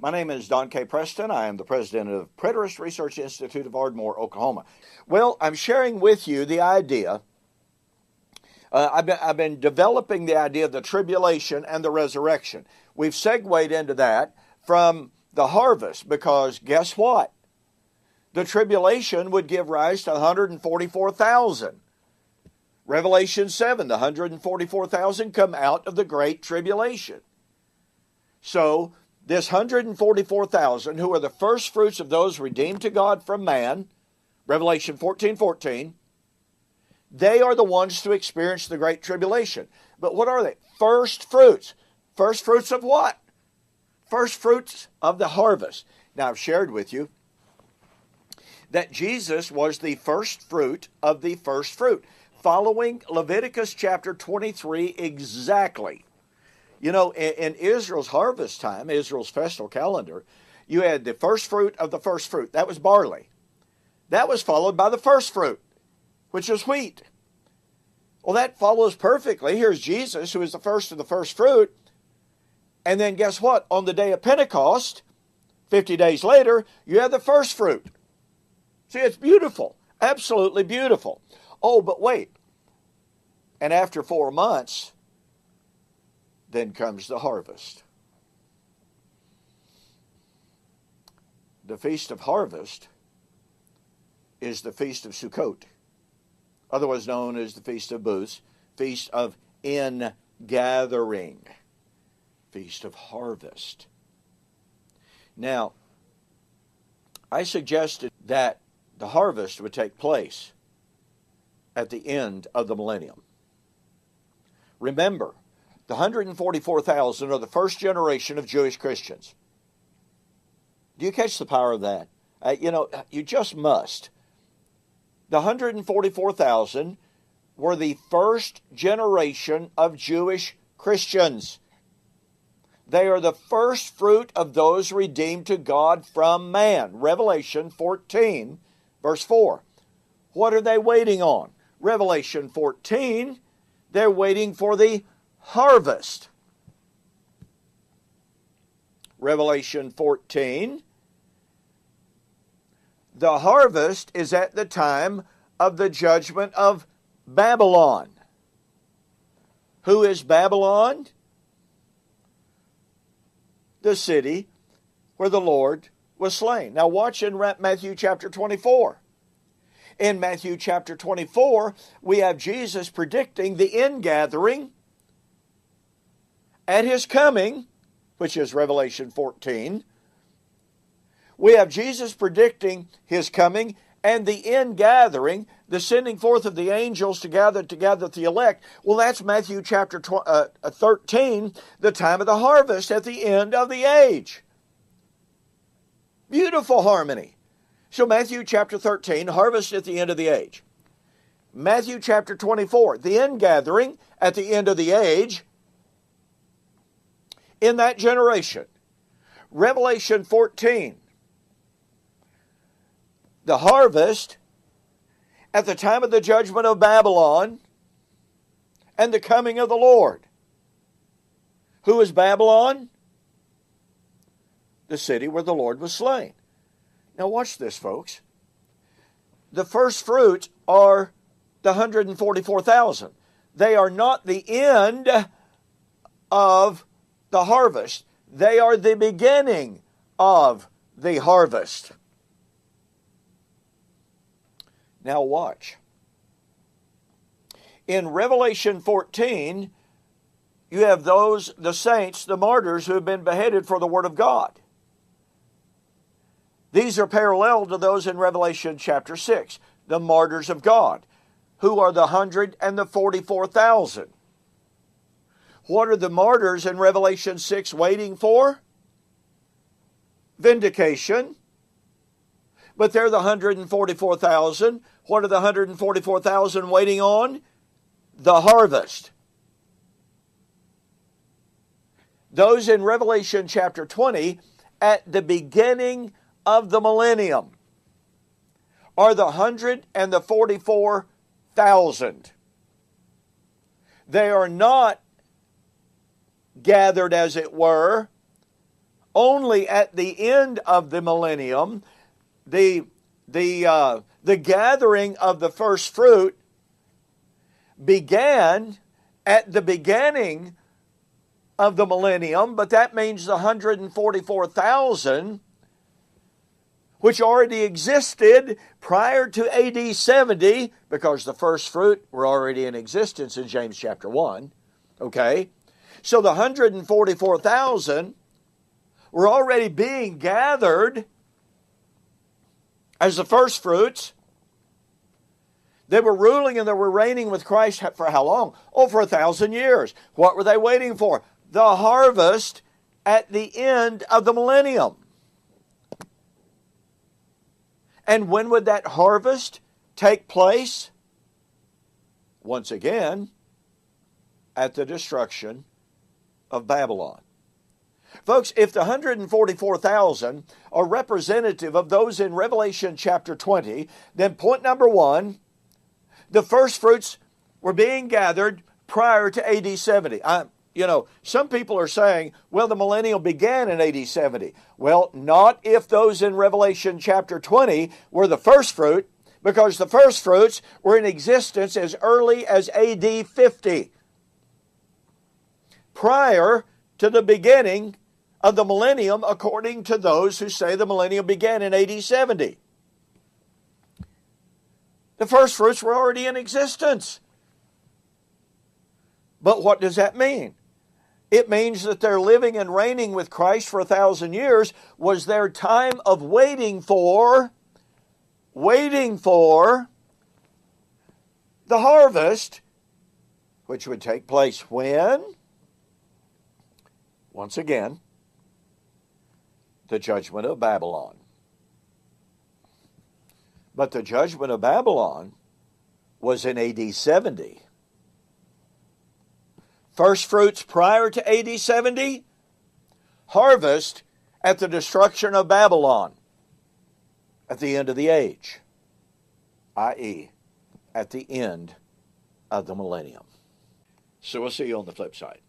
My name is Don K. Preston. I am the president of Preterist Research Institute of Ardmore, Oklahoma. Well, I'm sharing with you the idea. I've been developing the idea of the tribulation and the resurrection. We've segued into that from the harvest because guess what? The tribulation would give rise to 144,000. Revelation 7, the 144,000 come out of the Great Tribulation. So, this 144,000, who are the first fruits of those redeemed to God from man, Revelation 14:14, they are the ones to experience the Great Tribulation. But what are they? First fruits. First fruits of what? First fruits of the harvest. Now, I've shared with you that Jesus was the first fruit of the first fruit, following Leviticus chapter 23 exactly. You know, in Israel's harvest time, Israel's festal calendar, you had the first fruit of the first fruit. That was barley. That was followed by the first fruit, which was wheat. Well, that follows perfectly. Here's Jesus, who is the first of the first fruit. And then guess what? On the day of Pentecost, 50 days later, you have the first fruit. See, it's beautiful. Absolutely beautiful. Oh, but wait. And after 4 months, then comes the harvest. The Feast of Harvest is the Feast of Sukkot, otherwise known as the Feast of Booths, Feast of Ingathering, Feast of Harvest. Now, I suggested that the harvest would take place at the end of the millennium. Remember, the 144,000 are the first generation of Jewish Christians. Do you catch the power of that? You just must. The 144,000 were the first generation of Jewish Christians. They are the first fruit of those redeemed to God from man. Revelation 14, verse 4. What are they waiting on? Revelation 14, they're waiting for the harvest. Revelation 14, the harvest is at the time of the judgment of Babylon. Who is Babylon? The city where the Lord was slain. Now watch in Matthew chapter 24. In Matthew chapter 24, we have Jesus predicting the ingathering at his coming, which is Revelation 14. We have Jesus predicting his coming and the ingathering, the sending forth of the angels to gather together the elect. Well, that's Matthew chapter 13, the time of the harvest at the end of the age. Beautiful harmony. So Matthew chapter 13, harvest at the end of the age. Matthew chapter 24, the ingathering at the end of the age in that generation. Revelation 14, the harvest at the time of the judgment of Babylon and the coming of the Lord. Who is Babylon? The city where the Lord was slain. Now watch this, folks. The first fruits are the 144,000. They are not the end of the harvest. They are the beginning of the harvest. Now watch. In Revelation 14, you have the saints, the martyrs who have been beheaded for the Word of God. These are parallel to those in Revelation chapter 6, the martyrs of God, who are the 144,000. What are the martyrs in Revelation 6 waiting for? Vindication. But they're the 144,000. What are the 144,000 waiting on? The harvest. Those in Revelation chapter 20, at the beginning of the millennium, are the 144,000. They are not gathered, as it were, only at the end of the millennium. The gathering of the first fruit began at the beginning of the millennium, but that means the 144,000, which already existed prior to AD 70, because the first fruit were already in existence in James chapter 1. Okay? So the 144,000 were already being gathered as the first fruits. They were ruling and they were reigning with Christ for how long? Oh, for 1,000 years. What were they waiting for? The harvest at the end of the millennium. And when would that harvest take place? Once again, at the destruction of Babylon. Folks, if the 144,000 are representative of those in Revelation chapter 20, then point number one, the first fruits were being gathered prior to AD 70. Some people are saying, well, the millennium began in AD 70. Well, not if those in Revelation chapter 20 were the first fruit, because the first fruits were in existence as early as AD 50. Prior to the beginning of the millennium, according to those who say the millennium began in AD 70. The first fruits were already in existence. But what does that mean? It means that their living and reigning with Christ for 1,000 years was their time of waiting for the harvest, which would take place when? Once again, the judgment of Babylon. But the judgment of Babylon was in AD 70. First fruits prior to AD 70, harvest at the destruction of Babylon at the end of the age, i.e., at the end of the millennium. So we'll see you on the flip side.